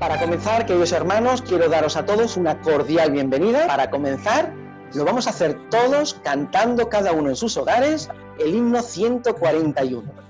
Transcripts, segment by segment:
Para comenzar, queridos hermanos, quiero daros a todos una cordial bienvenida. Para comenzar, lo vamos a hacer todos cantando cada uno en sus hogares el himno 141.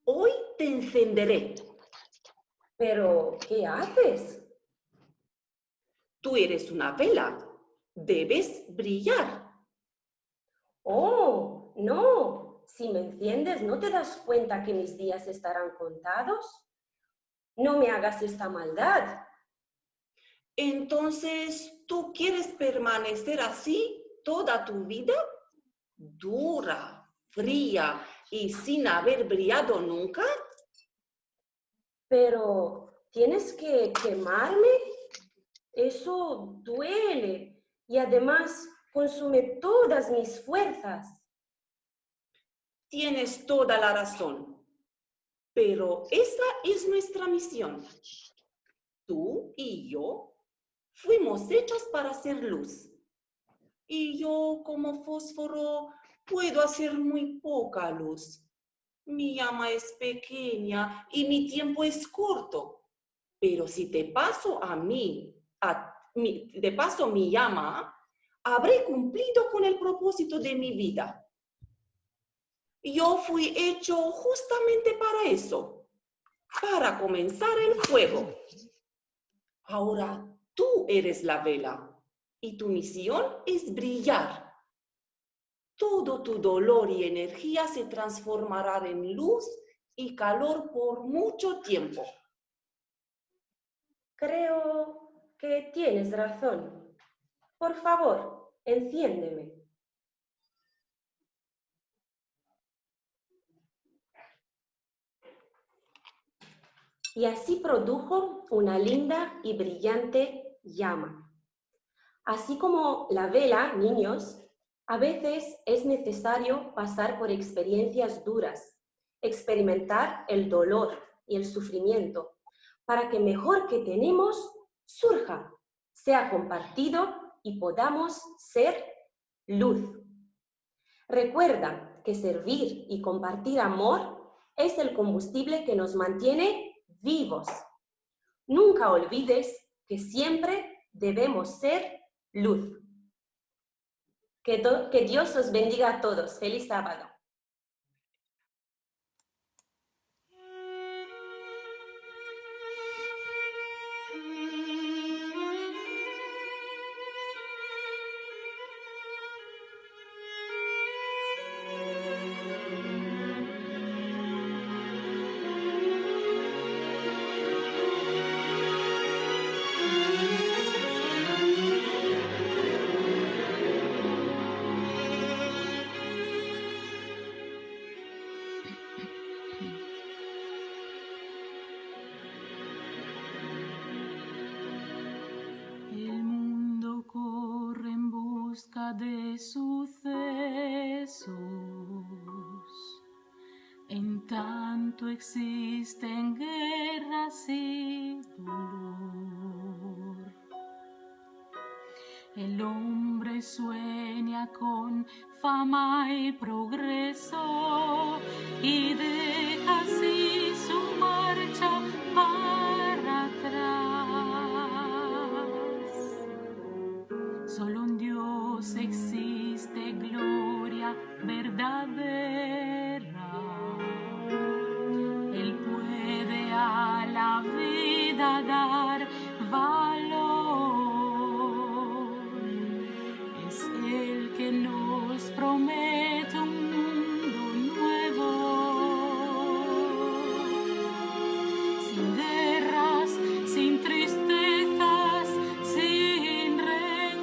Hoy te encenderé. ¿Pero qué haces? Tú eres una vela. Debes brillar. Oh, no. Si me enciendes, ¿no te das cuenta que mis días estarán contados? No me hagas esta maldad. Entonces, ¿tú quieres permanecer así toda tu vida? Dura, fría y sin haber brillado nunca. Pero, ¿tienes que quemarme? Eso duele y además consume todas mis fuerzas. Tienes toda la razón. Pero esa es nuestra misión. Tú y yo fuimos hechos para hacer luz. Y yo, como fósforo, puedo hacer muy poca luz. Mi llama es pequeña y mi tiempo es corto. Pero si te paso te paso mi llama, habré cumplido con el propósito de mi vida. Yo fui hecho justamente para eso, para comenzar el fuego. Ahora tú eres la vela y tu misión es brillar. Todo tu dolor y energía se transformará en luz y calor por mucho tiempo. Creo que tienes razón. Por favor, enciéndeme. Y así produjo una linda y brillante llama. Así como la vela, niños, a veces es necesario pasar por experiencias duras, experimentar el dolor y el sufrimiento, para que mejor que tenemos surja, sea compartido y podamos ser luz. Recuerda que servir y compartir amor es el combustible que nos mantiene vivos. Nunca olvides que siempre debemos ser luz. Que Dios os bendiga a todos. Feliz sábado. De sucesos, en tanto existen guerras y dolor. El hombre sueña con fama y progreso y deja así su marcha para atrás. Solo un Dios existe, gloria verdadera. Él puede a la vida dar valor. Es el que nos promete un mundo nuevo, sin guerras, sin tristezas, sin rencor.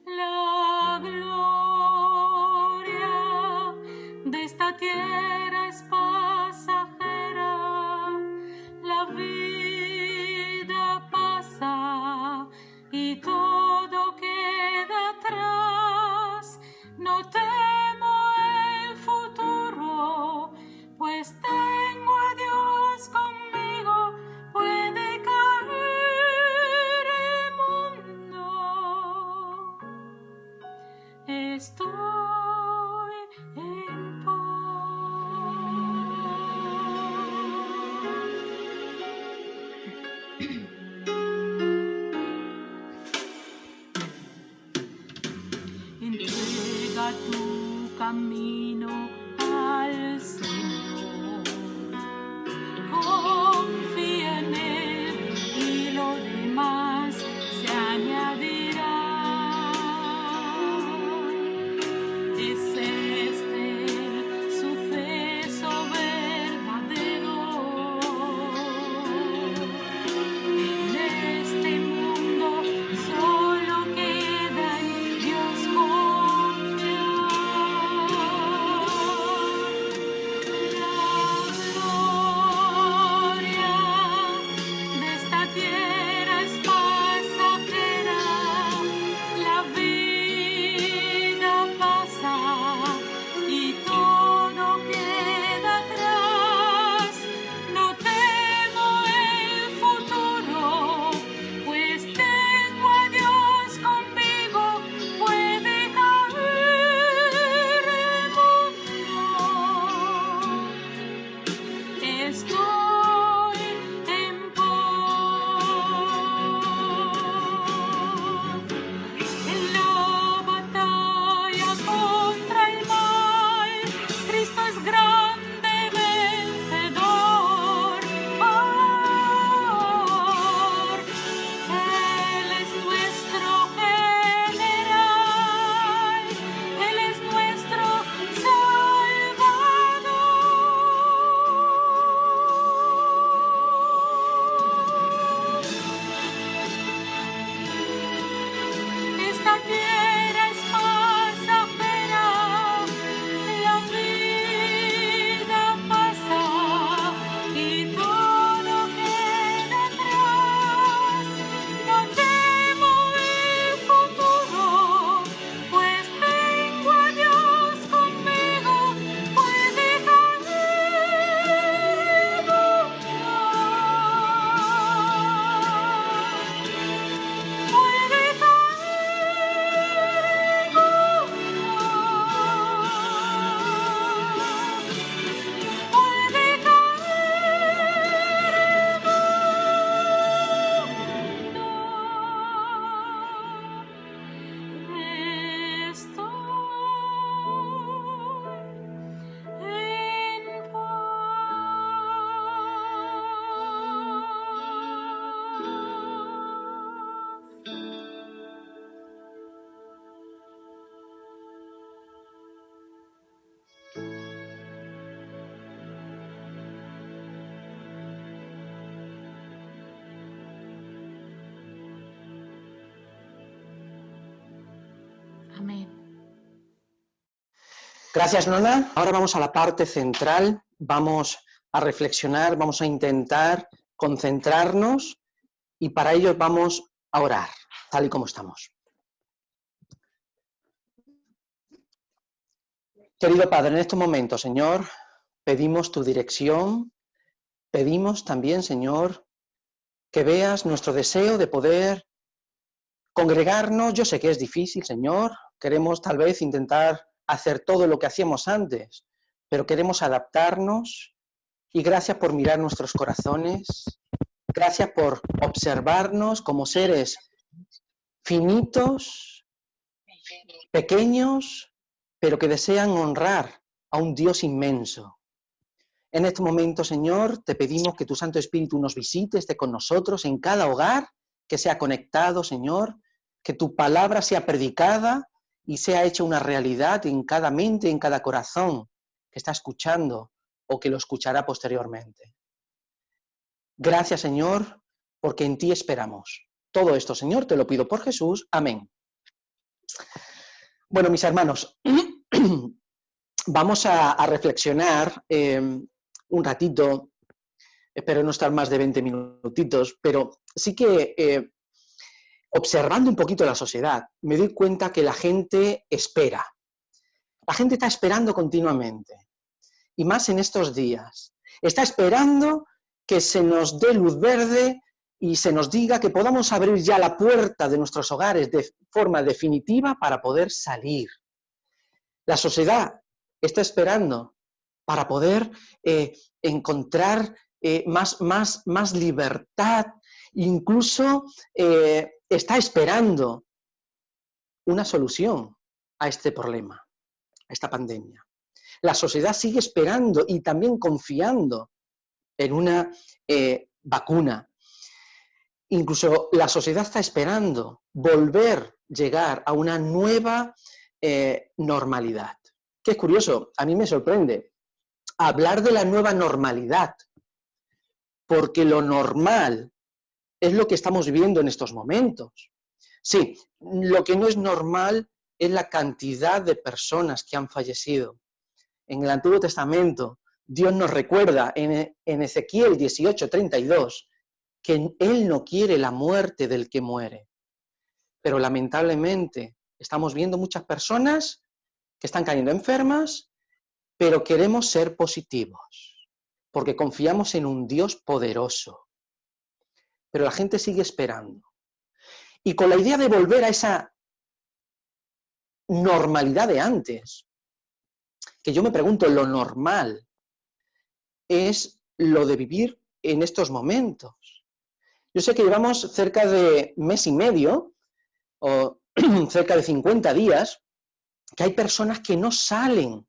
La gloria de esta tierra es pasajera, la vida pasa y todo queda atrás. No temo el futuro, pues tengo a Dios conmigo. Puede caer el mundo, estoy en paz. Amén. Gracias, Nona. Ahora vamos a la parte central, vamos a reflexionar, vamos a intentar concentrarnos y para ello vamos a orar, tal y como estamos. Querido Padre, en estos momentos, Señor, pedimos tu dirección, pedimos también, Señor, que veas nuestro deseo de poder congregarnos. Yo sé que es difícil, Señor, queremos tal vez intentar hacer todo lo que hacíamos antes, pero queremos adaptarnos y gracias por mirar nuestros corazones, gracias por observarnos como seres finitos, pequeños, pero que desean honrar a un Dios inmenso. En este momento, Señor, te pedimos que tu Santo Espíritu nos visite, esté con nosotros en cada hogar, que sea conectado, Señor, que tu palabra sea predicada y sea hecha una realidad en cada mente, en cada corazón que está escuchando o que lo escuchará posteriormente. Gracias, Señor, porque en ti esperamos. Todo esto, Señor, te lo pido por Jesús. Amén. Bueno, mis hermanos, vamos a reflexionar un ratito, espero no estar más de 20 minutitos, pero sí que observando un poquito la sociedad, me doy cuenta que la gente espera. La gente está esperando continuamente, y más en estos días. Está esperando que se nos dé luz verde y se nos diga que podamos abrir ya la puerta de nuestros hogares de forma definitiva para poder salir. La sociedad está esperando para poder encontrar más libertad, incluso está esperando una solución a este problema, a esta pandemia. La sociedad sigue esperando y también confiando en una vacuna. Incluso la sociedad está esperando llegar a una nueva normalidad. Que es curioso, a mí me sorprende hablar de la nueva normalidad, porque lo normal es lo que estamos viviendo en estos momentos. Sí, lo que no es normal es la cantidad de personas que han fallecido. En el Antiguo Testamento, Dios nos recuerda en Ezequiel 18:32 que Él no quiere la muerte del que muere. Pero lamentablemente estamos viendo muchas personas que están cayendo enfermas, pero queremos ser positivos, porque confiamos en un Dios poderoso. Pero la gente sigue esperando. Y con la idea de volver a esa normalidad de antes, que yo me pregunto, lo normal es lo de vivir en estos momentos. Yo sé que llevamos cerca de mes y medio, o cerca de 50 días, que hay personas que no salen,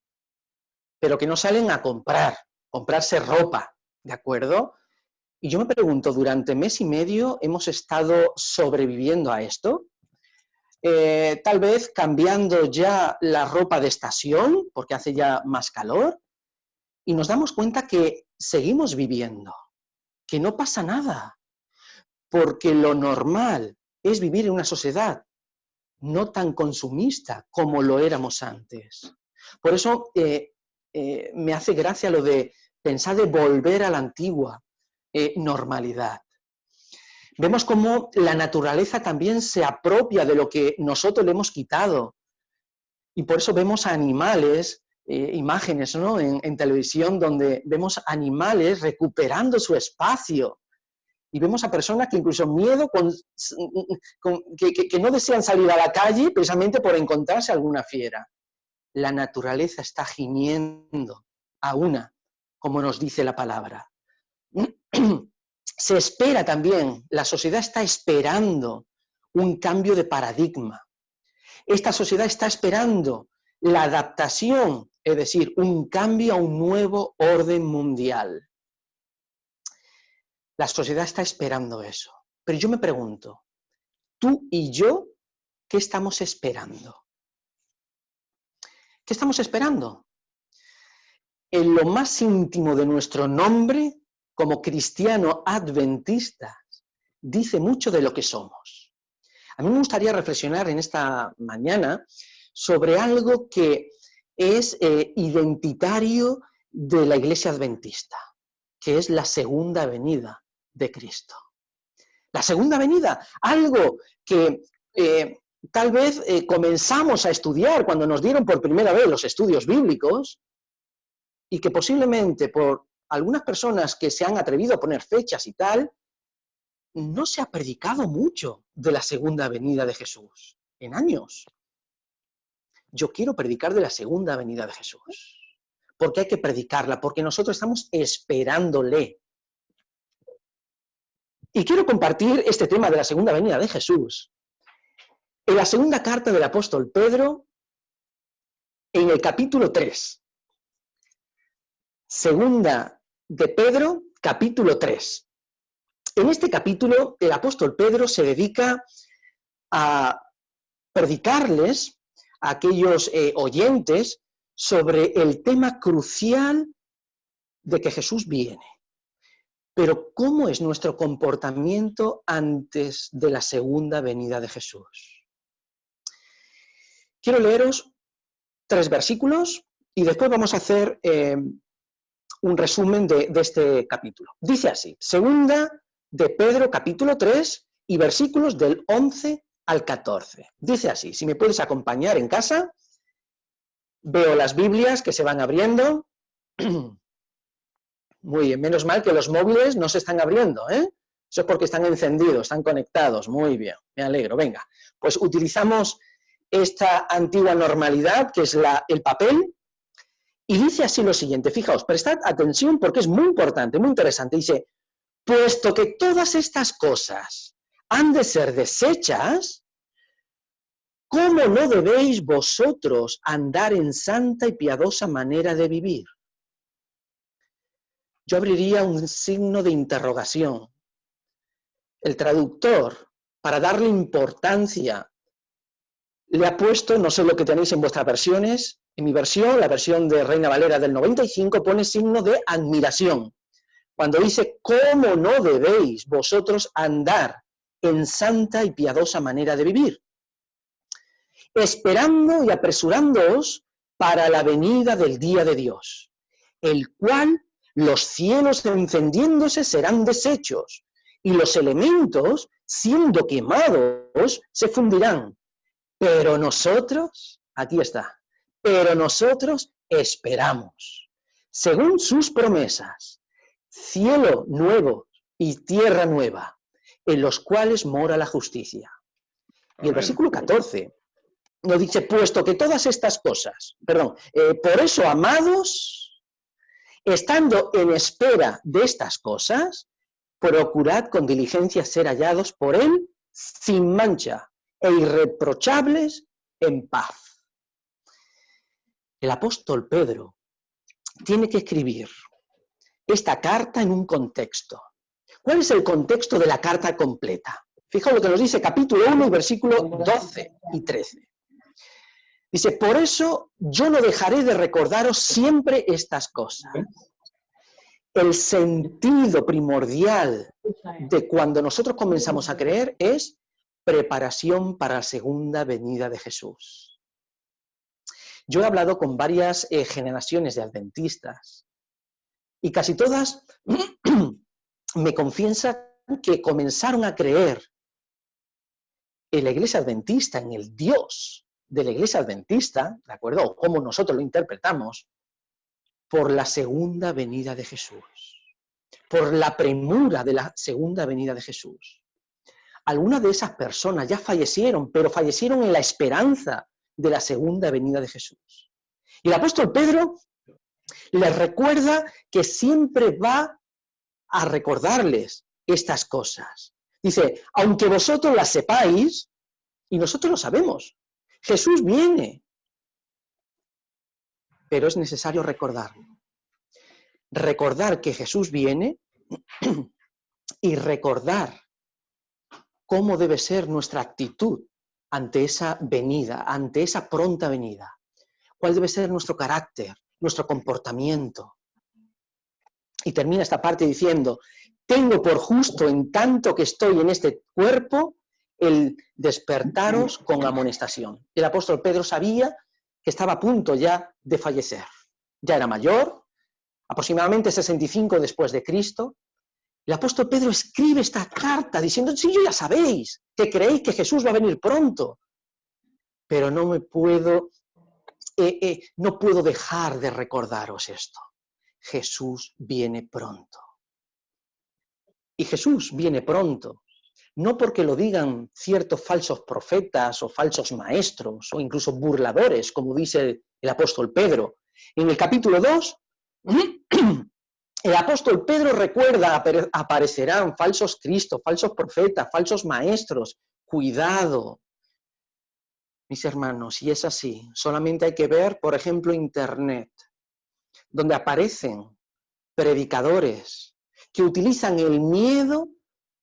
pero que no salen a comprarse ropa, ¿de acuerdo? Y yo me pregunto, ¿durante mes y medio hemos estado sobreviviendo a esto? Tal vez cambiando ya la ropa de estación, porque hace ya más calor, y nos damos cuenta que seguimos viviendo, que no pasa nada, porque lo normal es vivir en una sociedad no tan consumista como lo éramos antes. Por eso me hace gracia lo de pensar de volver a la antigua normalidad. Vemos cómo la naturaleza también se apropia de lo que nosotros le hemos quitado. Y por eso vemos a animales, imágenes, ¿no?, en televisión donde vemos animales recuperando su espacio. Y vemos a personas que incluso miedo, que no desean salir a la calle precisamente por encontrarse alguna fiera. La naturaleza está gimiendo a una, como nos dice la palabra. Se espera también, la sociedad está esperando un cambio de paradigma. Esta sociedad está esperando la adaptación, es decir, un cambio a un nuevo orden mundial. La sociedad está esperando eso. Pero yo me pregunto, tú y yo, ¿qué estamos esperando? ¿Qué estamos esperando? En lo más íntimo de nuestro nombre, como cristianos adventistas, dice mucho de lo que somos. A mí me gustaría reflexionar en esta mañana sobre algo que es identitario de la Iglesia Adventista, que es la segunda venida de Cristo. La segunda venida, algo que tal vez comenzamos a estudiar cuando nos dieron por primera vez los estudios bíblicos y que posiblemente por algunas personas que se han atrevido a poner fechas y tal, no se ha predicado mucho de la segunda venida de Jesús en años. Yo quiero predicar de la segunda venida de Jesús. Porque hay que predicarla, porque nosotros estamos esperándole. Y quiero compartir este tema de la segunda venida de Jesús en la segunda carta del apóstol Pedro, en el capítulo 3. Segunda de Pedro, capítulo 3. En este capítulo, el apóstol Pedro se dedica a predicarles a aquellos oyentes sobre el tema crucial de que Jesús viene. Pero, ¿cómo es nuestro comportamiento antes de la segunda venida de Jesús? Quiero leeros 3 versículos y después vamos a hacer un resumen de este capítulo. Dice así, segunda de Pedro, capítulo 3, y versículos del 11 al 14. Dice así, si me puedes acompañar en casa, veo las Biblias que se van abriendo. Muy bien, menos mal que los móviles no se están abriendo, ¿eh? Eso es porque están encendidos, están conectados. Muy bien, me alegro. Venga, pues utilizamos esta antigua normalidad, que es el papel, y dice así lo siguiente. Fijaos, prestad atención porque es muy importante, muy interesante. Dice, puesto que todas estas cosas han de ser deshechas, ¿cómo no debéis vosotros andar en santa y piadosa manera de vivir? Yo abriría un signo de interrogación. El traductor, para darle importancia, le ha puesto, no sé lo que tenéis en vuestras versiones, en mi versión, la versión de Reina Valera del 95, pone signo de admiración. Cuando dice, ¿cómo no debéis vosotros andar en santa y piadosa manera de vivir? Esperando y apresurándoos para la venida del día de Dios, el cual los cielos encendiéndose serán deshechos, y los elementos, siendo quemados, se fundirán. Pero nosotros, aquí está, pero nosotros esperamos, según sus promesas, cielo nuevo y tierra nueva, en los cuales mora la justicia. Y el versículo 14 nos dice, puesto que todas estas cosas, por eso, amados, estando en espera de estas cosas, procurad con diligencia ser hallados por él sin mancha e irreprochables en paz. El apóstol Pedro tiene que escribir esta carta en un contexto. ¿Cuál es el contexto de la carta completa? Fijaos lo que nos dice capítulo 1 y versículo 12 y 13. Dice, por eso yo no dejaré de recordaros siempre estas cosas. El sentido primordial de cuando nosotros comenzamos a creer es preparación para la segunda venida de Jesús. Yo he hablado con varias generaciones de adventistas y casi todas me confiesan que comenzaron a creer en la iglesia adventista, en el Dios de la iglesia adventista, ¿de acuerdo? O como nosotros lo interpretamos, por la segunda venida de Jesús, por la premura de la segunda venida de Jesús. Algunas de esas personas ya fallecieron, pero fallecieron en la esperanza de la segunda venida de Jesús. Y el apóstol Pedro les recuerda que siempre va a recordarles estas cosas. Dice, aunque vosotros las sepáis, y nosotros lo sabemos, Jesús viene, pero es necesario recordarlo. Recordar que Jesús viene y recordar cómo debe ser nuestra actitud ante esa venida, ante esa pronta venida. Cuál debe ser nuestro carácter, nuestro comportamiento. Y termina esta parte diciendo, tengo por justo en tanto que estoy en este cuerpo, el despertaros con amonestación. El apóstol Pedro sabía que estaba a punto ya de fallecer. Ya era mayor, aproximadamente 65 después de Cristo. El apóstol Pedro escribe esta carta diciendo, sí, yo ya sabéis, que creéis que Jesús va a venir pronto, pero no puedo dejar de recordaros esto. Jesús viene pronto. Y Jesús viene pronto, no porque lo digan ciertos falsos profetas o falsos maestros o incluso burladores, como dice el apóstol Pedro. En el capítulo 2, el apóstol Pedro recuerda, aparecerán falsos cristos, falsos profetas, falsos maestros. Cuidado, mis hermanos, si es así, solamente hay que ver, por ejemplo, Internet, donde aparecen predicadores que utilizan el miedo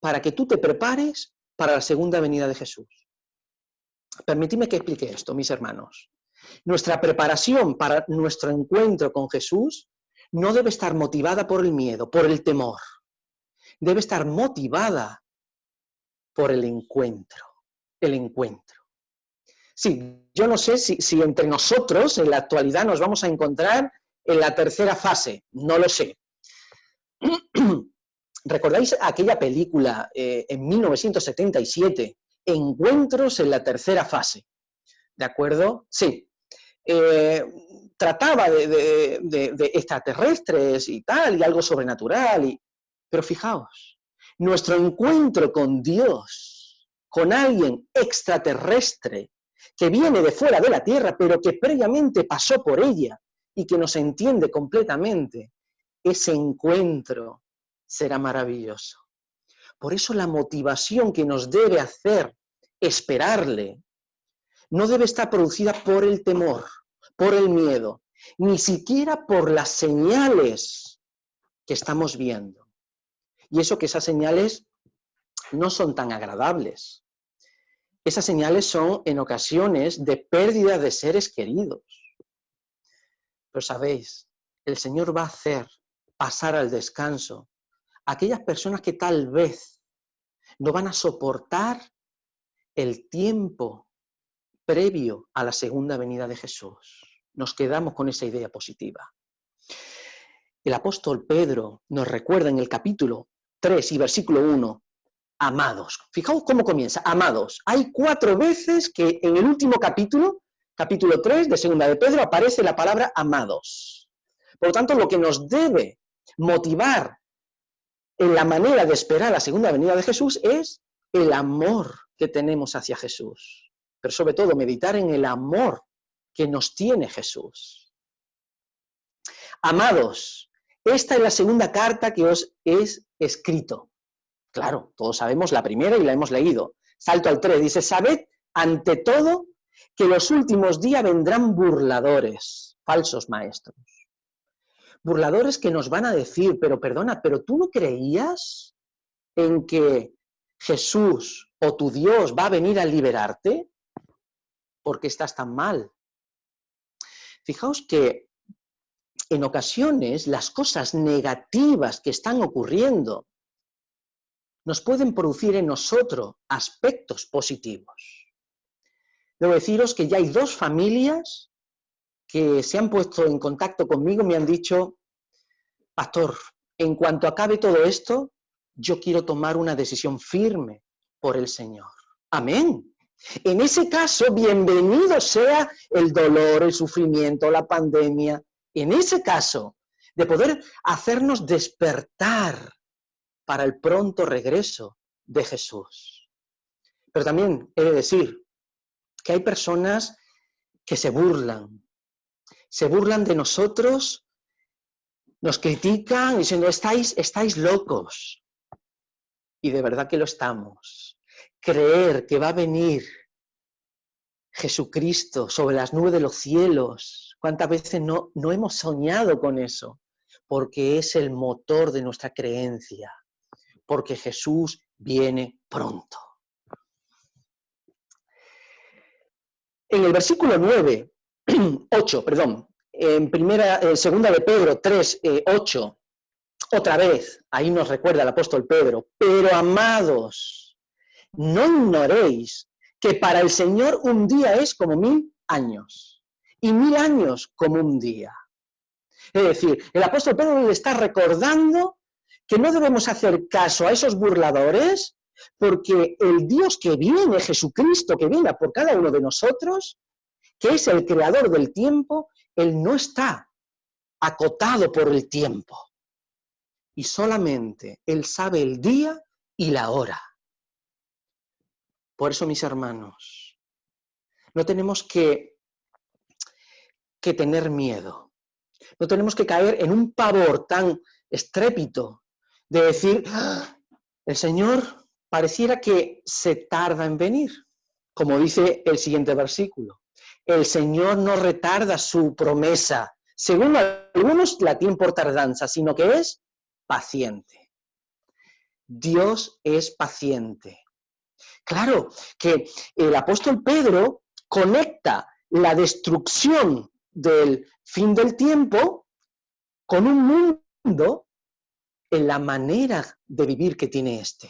para que tú te prepares para la segunda venida de Jesús. Permitidme que explique esto, mis hermanos. Nuestra preparación para nuestro encuentro con Jesús no debe estar motivada por el miedo, por el temor. Debe estar motivada por el encuentro. El encuentro. Sí, yo no sé si entre nosotros en la actualidad nos vamos a encontrar en la tercera fase, no lo sé. ¿Recordáis aquella película en 1977, Encuentros en la tercera fase? ¿De acuerdo? Sí. Trataba de extraterrestres y tal, y algo sobrenatural. Pero fijaos, nuestro encuentro con Dios, con alguien extraterrestre, que viene de fuera de la Tierra, pero que previamente pasó por ella y que nos entiende completamente, ese encuentro será maravilloso. Por eso la motivación que nos debe hacer esperarle no debe estar producida por el temor, por el miedo, ni siquiera por las señales que estamos viendo. Y eso que esas señales no son tan agradables. Esas señales son en ocasiones de pérdida de seres queridos. Pero sabéis, el Señor va a hacer pasar al descanso a aquellas personas que tal vez no van a soportar el tiempo previo a la segunda venida de Jesús. Nos quedamos con esa idea positiva. El apóstol Pedro nos recuerda en el capítulo 3 y versículo 1, amados. Fijaos cómo comienza, amados. Hay 4 veces que en el último capítulo 3 de segunda de Pedro, aparece la palabra amados. Por lo tanto, lo que nos debe motivar en la manera de esperar la segunda venida de Jesús es el amor que tenemos hacia Jesús. Pero sobre todo, meditar en el amor que nos tiene Jesús. Amados, esta es la segunda carta que os es escrito. Claro, todos sabemos la primera y la hemos leído. Salto al 3, dice, sabed ante todo que los últimos días vendrán burladores, falsos maestros. Burladores que nos van a decir, pero perdona, ¿pero tú no creías en que Jesús o tu Dios va a venir a liberarte? ¿Por qué estás tan mal? Fijaos que en ocasiones las cosas negativas que están ocurriendo nos pueden producir en nosotros aspectos positivos. Debo deciros que ya hay 2 familias que se han puesto en contacto conmigo, me han dicho, pastor, en cuanto acabe todo esto, yo quiero tomar una decisión firme por el Señor. Amén. En ese caso, bienvenido sea el dolor, el sufrimiento, la pandemia. En ese caso, de poder hacernos despertar para el pronto regreso de Jesús. Pero también he de decir que hay personas que se burlan de nosotros, nos critican diciendo, estáis locos. Y de verdad que lo estamos. Creer que va a venir Jesucristo sobre las nubes de los cielos, ¿cuántas veces no hemos soñado con eso? Porque es el motor de nuestra creencia, porque Jesús viene pronto. En el versículo 8, en segunda de Pedro 3, 8, otra vez, ahí nos recuerda el apóstol Pedro, pero amados, no ignoréis que para el Señor un día es como 1000 años, y 1000 años como un día. Es decir, el apóstol Pedro le está recordando que no debemos hacer caso a esos burladores, porque el Dios que viene, Jesucristo, que viene por cada uno de nosotros, que es el creador del tiempo, Él no está acotado por el tiempo. Y solamente Él sabe el día y la hora. Por eso, mis hermanos, no tenemos que tener miedo. No tenemos que caer en un pavor tan estrépito de decir, ¡ah! El Señor pareciera que se tarda en venir, como dice el siguiente versículo. El Señor no retarda su promesa, según algunos la tienen por tardanza, sino que es paciente. Dios es paciente. Claro que el apóstol Pedro conecta la destrucción del fin del tiempo con un mundo en la manera de vivir que tiene este.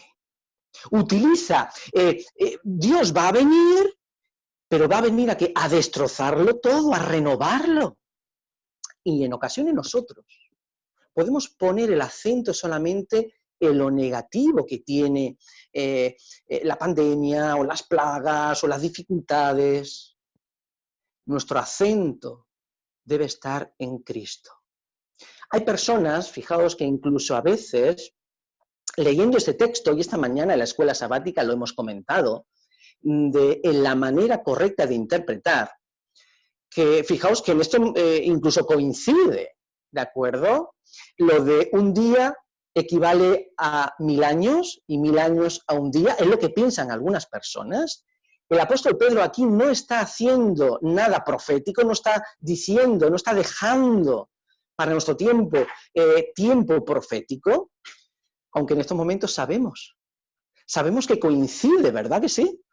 Utiliza, Dios va a venir, pero va a venir a destrozarlo todo, a renovarlo. Y en ocasiones nosotros podemos poner el acento solamente en lo negativo que tiene la pandemia, o las plagas, o las dificultades. Nuestro acento debe estar en Cristo. Hay personas, fijaos que incluso a veces, leyendo este texto, y esta mañana en la escuela sabática lo hemos comentado, en la manera correcta de interpretar, que fijaos que en esto incluso coincide, ¿de acuerdo? Lo de un día equivale a 1000 años y 1000 años a un día, es lo que piensan algunas personas. El apóstol Pedro aquí no está haciendo nada profético, no está diciendo, no está dejando para nuestro tiempo, tiempo profético, aunque en estos momentos sabemos que coincide, ¿verdad que sí?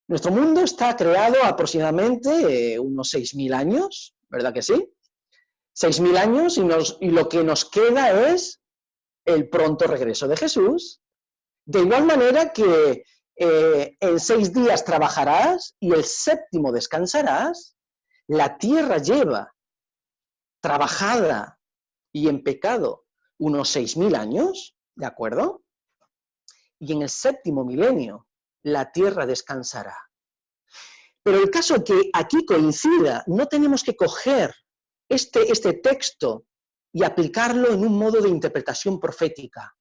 Nuestro mundo está creado aproximadamente unos 6000 años, ¿verdad que sí? 6000 años y lo que nos queda es el pronto regreso de Jesús. De igual manera que en 6 días trabajarás y el 7º descansarás, la tierra lleva trabajada y en pecado unos 6000 años, ¿de acuerdo? Y en el 7º milenio la tierra descansará. Pero el caso que aquí coincida, no tenemos que coger este texto y aplicarlo en un modo de interpretación profética.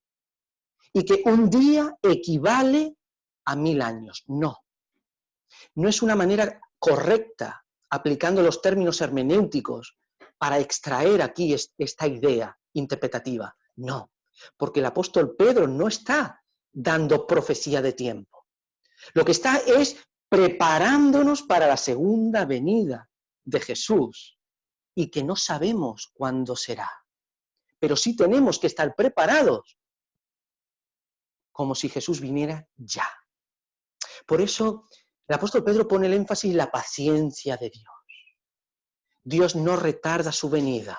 Y que un día equivale a 1000 años. No. No es una manera correcta, aplicando los términos hermenéuticos, para extraer aquí esta idea interpretativa. No. Porque el apóstol Pedro no está dando profecía de tiempo. Lo que está es preparándonos para la segunda venida de Jesús y que no sabemos cuándo será. Pero sí tenemos que estar preparados como si Jesús viniera ya. Por eso el apóstol Pedro pone el énfasis en la paciencia de Dios. Dios no retarda su venida,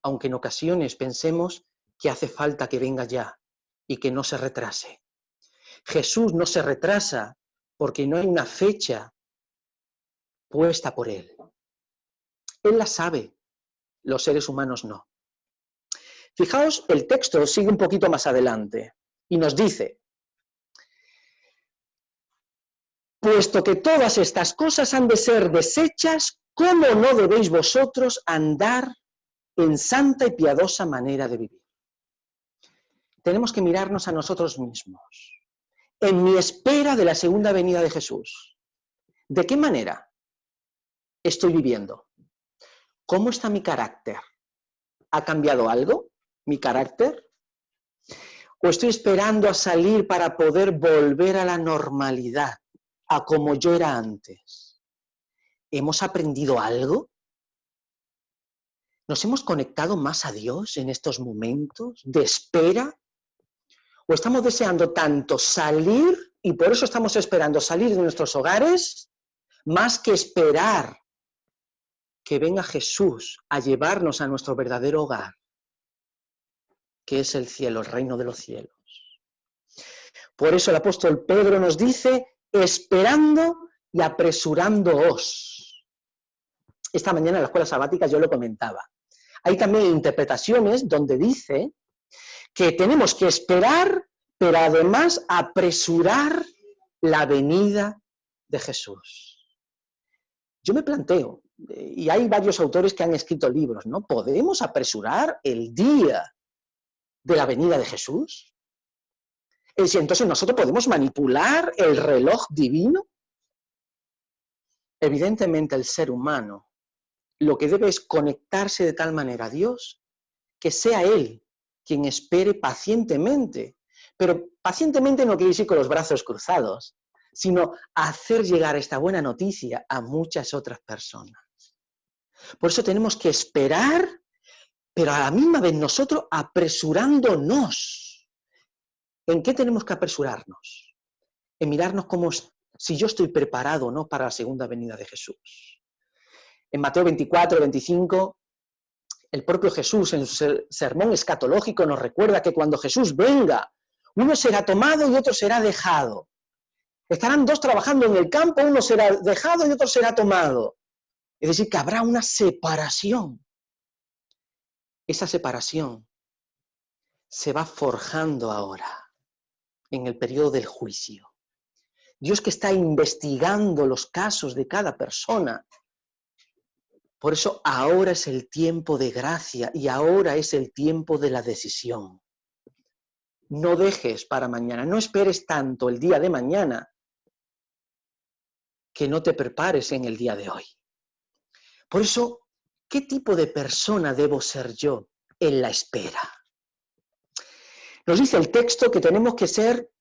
aunque en ocasiones pensemos que hace falta que venga ya y que no se retrase. Jesús no se retrasa porque no hay una fecha puesta por Él. Él la sabe, los seres humanos no. Fijaos, el texto sigue un poquito más adelante y nos dice: puesto que todas estas cosas han de ser deshechas, ¿cómo no debéis vosotros andar en santa y piadosa manera de vivir? Tenemos que mirarnos a nosotros mismos. En mi espera de la segunda venida de Jesús, ¿de qué manera estoy viviendo? ¿Cómo está mi carácter? ¿Ha cambiado algo mi carácter? ¿O estoy esperando a salir para poder volver a la normalidad, a como yo era antes? ¿Hemos aprendido algo? ¿Nos hemos conectado más a Dios en estos momentos de espera? ¿O estamos deseando tanto salir y por eso estamos esperando salir de nuestros hogares, más que esperar que venga Jesús a llevarnos a nuestro verdadero hogar, que es el cielo, el reino de los cielos? Por eso el apóstol Pedro nos dice, esperando y apresurándoos. Esta mañana en la escuela sabática yo lo comentaba. Hay también interpretaciones donde dice que tenemos que esperar, pero además apresurar la venida de Jesús. Yo me planteo, y hay varios autores que han escrito libros, ¿no? ¿Podemos apresurar el día de la venida de Jesús? Es decir, entonces nosotros podemos manipular el reloj divino. Evidentemente el ser humano lo que debe es conectarse de tal manera a Dios que sea Él quien espere pacientemente. Pero pacientemente no quiere decir con los brazos cruzados, sino hacer llegar esta buena noticia a muchas otras personas. Por eso tenemos que esperar, pero a la misma vez nosotros apresurándonos. ¿En qué tenemos que apresurarnos? En mirarnos como si yo estoy preparado o no para la segunda venida de Jesús. En Mateo 24, 25, el propio Jesús en su sermón escatológico nos recuerda que cuando Jesús venga, uno será tomado y otro será dejado. Estarán dos trabajando en el campo, uno será dejado y otro será tomado. Es decir, que habrá una separación. Esa separación se va forjando ahora, en el periodo del juicio. Dios que está investigando los casos de cada persona. Por eso ahora es el tiempo de gracia y ahora es el tiempo de la decisión. No dejes para mañana, no esperes tanto el día de mañana que no te prepares en el día de hoy. Por eso, ¿qué tipo de persona debo ser yo en la espera? Nos dice el texto que tenemos que ser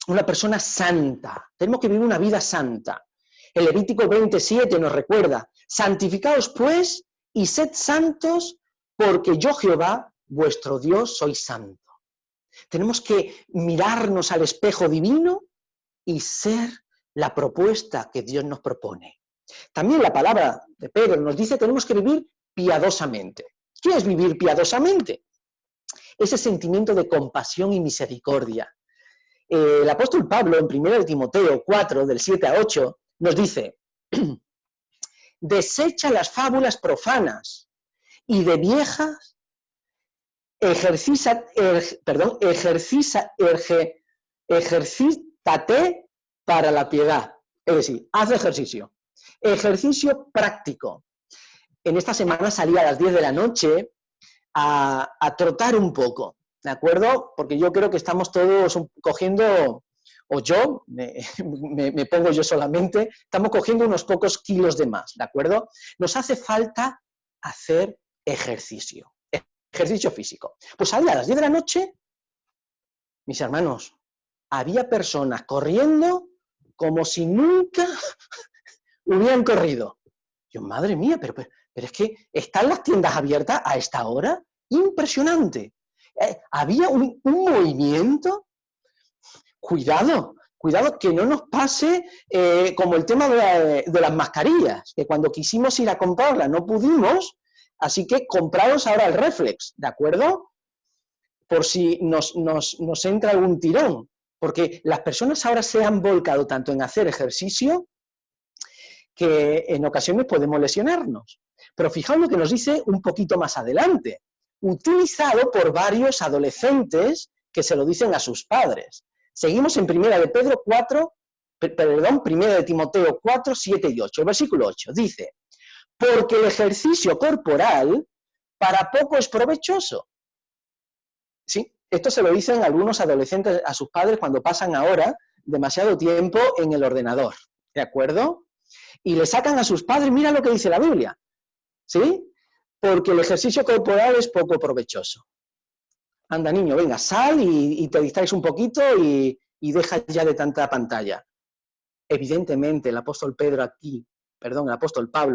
una persona santa, tenemos que vivir una vida santa. El Levítico 27 nos recuerda, santificaos pues y sed santos porque yo Jehová, vuestro Dios, soy santo. Tenemos que mirarnos al espejo divino y ser la propuesta que Dios nos propone. También la palabra de Pedro nos dice que tenemos que vivir piadosamente. ¿Qué es vivir piadosamente? Ese sentimiento de compasión y misericordia. El apóstol Pablo en 1 Timoteo 4, del 7 a 8, nos dice, desecha las fábulas profanas y de viejas ejercítate para la piedad. Es decir, haz ejercicio. Ejercicio práctico. En esta semana salí a las 10 de la noche a trotar un poco, ¿de acuerdo? Porque yo creo que estamos todos cogiendo, o yo, me pongo yo solamente, estamos cogiendo unos pocos kilos de más, ¿de acuerdo? Nos hace falta hacer ejercicio físico. Pues salí a las 10 de la noche, mis hermanos, había personas corriendo como si nunca hubieran corrido. Yo, madre mía, pero es que ¿están las tiendas abiertas a esta hora? Impresionante. Había un movimiento. Cuidado que no nos pase como el tema de las mascarillas, que cuando quisimos ir a comprarlas no pudimos, así que compraros ahora el Reflex, ¿de acuerdo? Por si nos entra algún tirón, porque las personas ahora se han volcado tanto en hacer ejercicio que en ocasiones podemos lesionarnos. Pero fijaos lo que nos dice un poquito más adelante, utilizado por varios adolescentes que se lo dicen a sus padres. Seguimos en 1 de Timoteo 4, 7 y 8. El versículo 8 dice, porque el ejercicio corporal para poco es provechoso. ¿Sí? Esto se lo dicen algunos adolescentes a sus padres cuando pasan ahora demasiado tiempo en el ordenador. ¿De acuerdo? Y le sacan a sus padres, mira lo que dice la Biblia. ¿Sí? Porque el ejercicio corporal es poco provechoso. Anda, niño, venga, sal y te distraes un poquito y deja ya de tanta pantalla. Evidentemente, el apóstol Pablo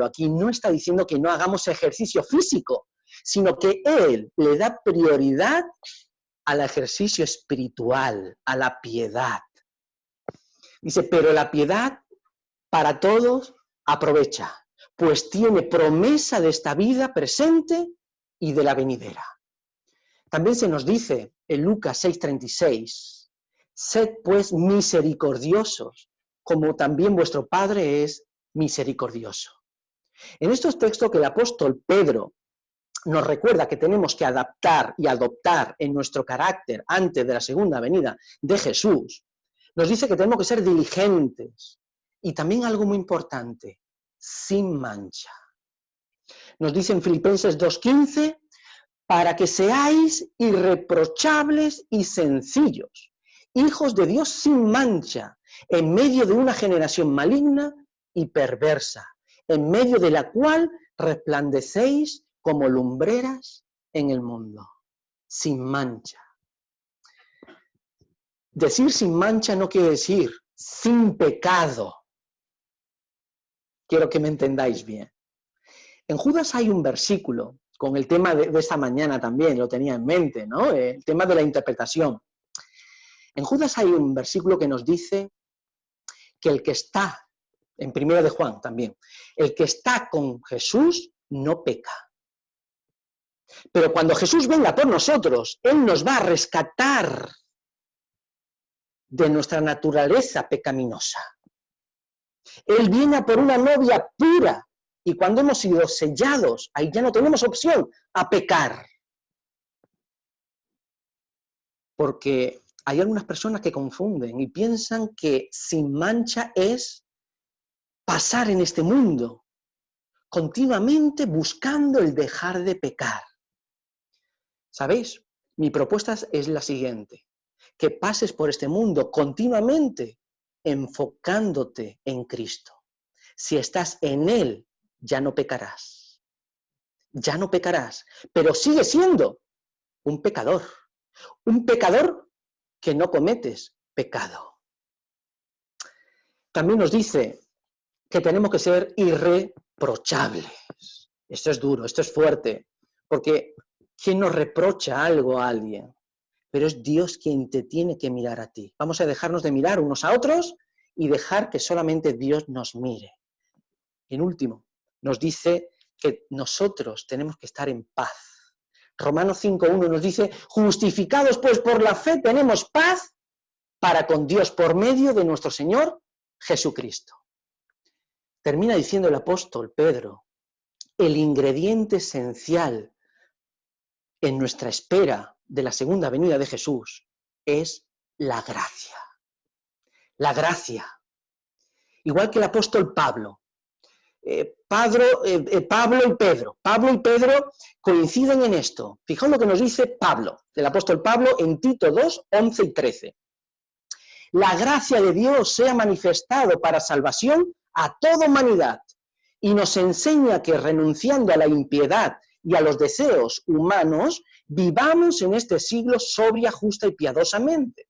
aquí no está diciendo que no hagamos ejercicio físico, sino que él le da prioridad al ejercicio espiritual, a la piedad. Dice, pero la piedad para todos aprovecha, pues tiene promesa de esta vida presente y de la venidera. También se nos dice en Lucas 6:36, Sed pues misericordiosos, como también vuestro Padre es misericordioso. En estos textos que el apóstol Pedro nos recuerda que tenemos que adaptar y adoptar en nuestro carácter antes de la segunda venida de Jesús, nos dice que tenemos que ser diligentes y también algo muy importante, sin mancha. Nos dice en Filipenses 2:15, para que seáis irreprochables y sencillos, hijos de Dios sin mancha, en medio de una generación maligna y perversa, en medio de la cual resplandecéis como lumbreras en el mundo, sin mancha. Decir sin mancha no quiere decir sin pecado. Quiero que me entendáis bien. En Judas hay un versículo, con el tema de esta mañana también, lo tenía en mente, ¿no? El tema de la interpretación. En Judas hay un versículo que nos dice que el que está, en 1 de Juan también, el que está con Jesús no peca. Pero cuando Jesús venga por nosotros, Él nos va a rescatar de nuestra naturaleza pecaminosa. Él viene a por una novia pura, y cuando hemos sido sellados, ahí ya no tenemos opción a pecar. Porque hay algunas personas que confunden y piensan que sin mancha es pasar en este mundo, continuamente buscando el dejar de pecar. ¿Sabéis? Mi propuesta es la siguiente, que pases por este mundo continuamente enfocándote en Cristo. Si estás en Él, ya no pecarás. Ya no pecarás, pero sigue siendo un pecador que no cometes pecado. También nos dice que tenemos que ser irreprochables. Esto es duro, esto es fuerte, porque ¿quién nos reprocha algo a alguien? Pero es Dios quien te tiene que mirar a ti. Vamos a dejarnos de mirar unos a otros y dejar que solamente Dios nos mire. En último, nos dice que nosotros tenemos que estar en paz. Romanos 5:1 nos dice, justificados pues por la fe tenemos paz para con Dios por medio de nuestro Señor Jesucristo. Termina diciendo el apóstol Pedro, el ingrediente esencial en nuestra espera de la segunda venida de Jesús es la gracia. La gracia. Igual que el apóstol Pablo. Pablo y Pedro coinciden en esto. Fijaos lo que nos dice Pablo, el apóstol Pablo en Tito 2:11 y 13. La gracia de Dios sea manifestado para salvación a toda humanidad y nos enseña que renunciando a la impiedad y a los deseos humanos, vivamos en este siglo sobria, justa y piadosamente,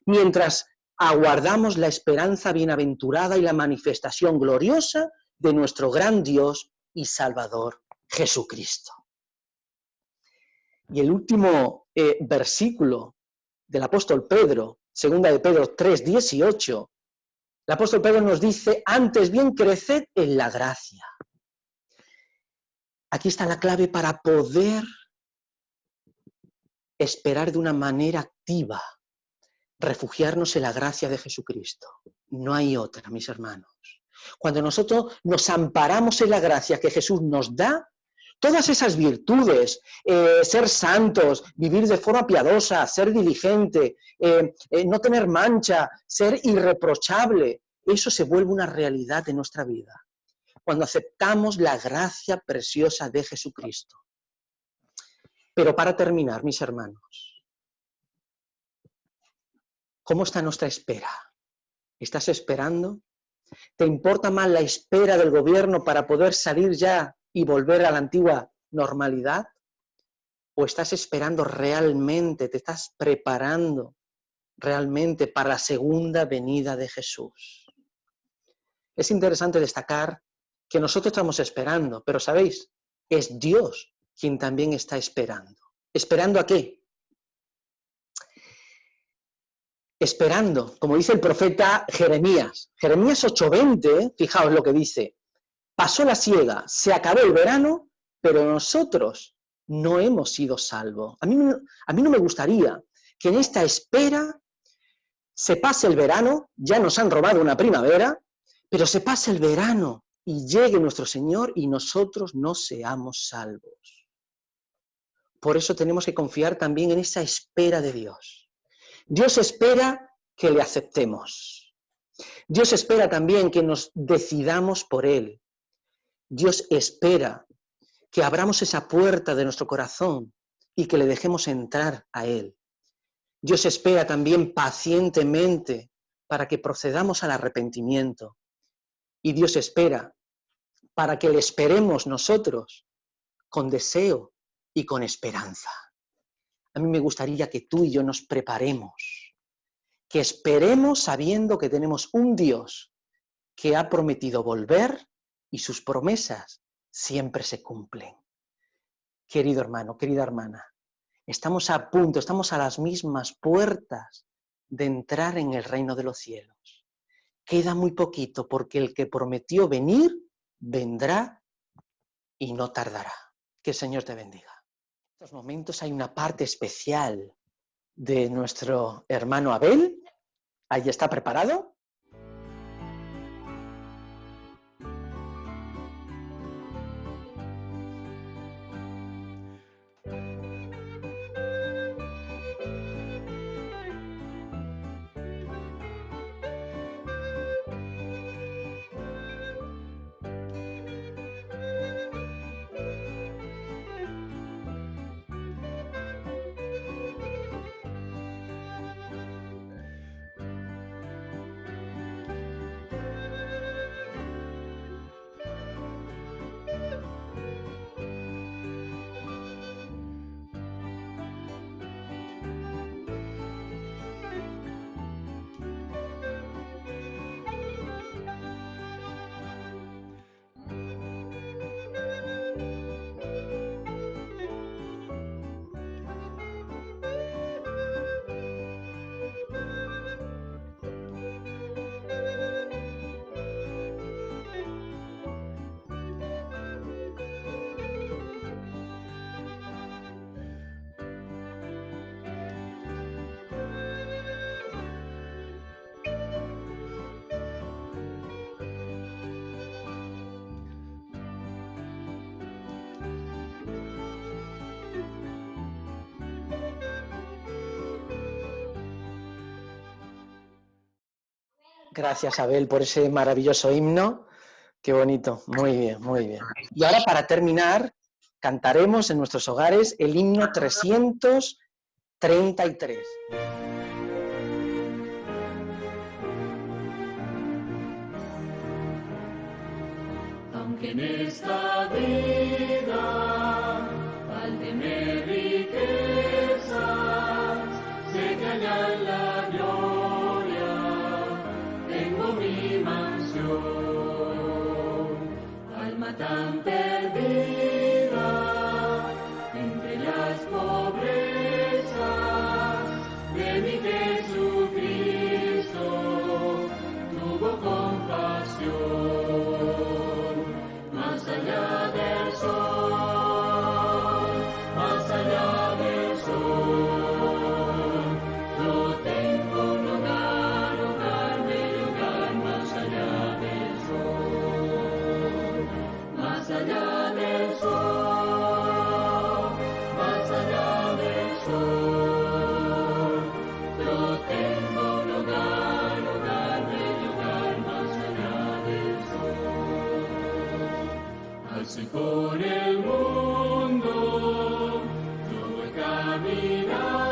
mientras aguardamos la esperanza bienaventurada y la manifestación gloriosa de nuestro gran Dios y Salvador Jesucristo. Y el último versículo del apóstol Pedro, segunda de Pedro 3:18, el apóstol Pedro nos dice, antes bien creced en la gracia. Aquí está la clave para poder esperar de una manera activa, refugiarnos en la gracia de Jesucristo. No hay otra, mis hermanos. Cuando nosotros nos amparamos en la gracia que Jesús nos da, todas esas virtudes, ser santos, vivir de forma piadosa, ser diligente, no tener mancha, ser irreprochable, eso se vuelve una realidad en nuestra vida. Cuando aceptamos la gracia preciosa de Jesucristo. Pero para terminar, mis hermanos, ¿cómo está nuestra espera? ¿Estás esperando? ¿Te importa más la espera del gobierno para poder salir ya y volver a la antigua normalidad? ¿O estás esperando realmente, te estás preparando realmente para la segunda venida de Jesús? Es interesante destacar que nosotros estamos esperando, pero ¿sabéis? Es Dios quien también está esperando. ¿Esperando a qué? Esperando, como dice el profeta Jeremías. Jeremías 8:20, fijaos lo que dice. Pasó la siega, se acabó el verano, pero nosotros no hemos sido salvos. A mí no me gustaría que en esta espera se pase el verano, ya nos han robado una primavera, pero se pase el verano y llegue nuestro Señor y nosotros no seamos salvos. Por eso tenemos que confiar también en esa espera de Dios. Dios espera que le aceptemos. Dios espera también que nos decidamos por Él. Dios espera que abramos esa puerta de nuestro corazón y que le dejemos entrar a Él. Dios espera también pacientemente para que procedamos al arrepentimiento. Y Dios espera para que le esperemos nosotros con deseo y con esperanza. A mí me gustaría que tú y yo nos preparemos, que esperemos sabiendo que tenemos un Dios que ha prometido volver y sus promesas siempre se cumplen. Querido hermano, querida hermana, estamos a punto, estamos a las mismas puertas de entrar en el reino de los cielos. Queda muy poquito porque el que prometió venir, vendrá y no tardará. Que el Señor te bendiga. En estos momentos hay una parte especial de nuestro hermano Abel. Ahí está preparado. Gracias, Abel, por ese maravilloso himno. Qué bonito, muy bien, muy bien. Y ahora, para terminar, cantaremos en nuestros hogares el himno 333. Aunque en esta vida falten riquezas, sé que allá en la gloria tengo mi mansión. Alma tan perdida entre las pobrezas de mi Jesucristo tuvo compasión. Más allá del sol, más allá del sol, yo tengo un hogar, hogar, bello hogar, más allá del sol, más allá del sol, más allá del sol, yo tengo un hogar, hogar, bello hogar, más allá del sol. Así por el mundo yo voy caminando.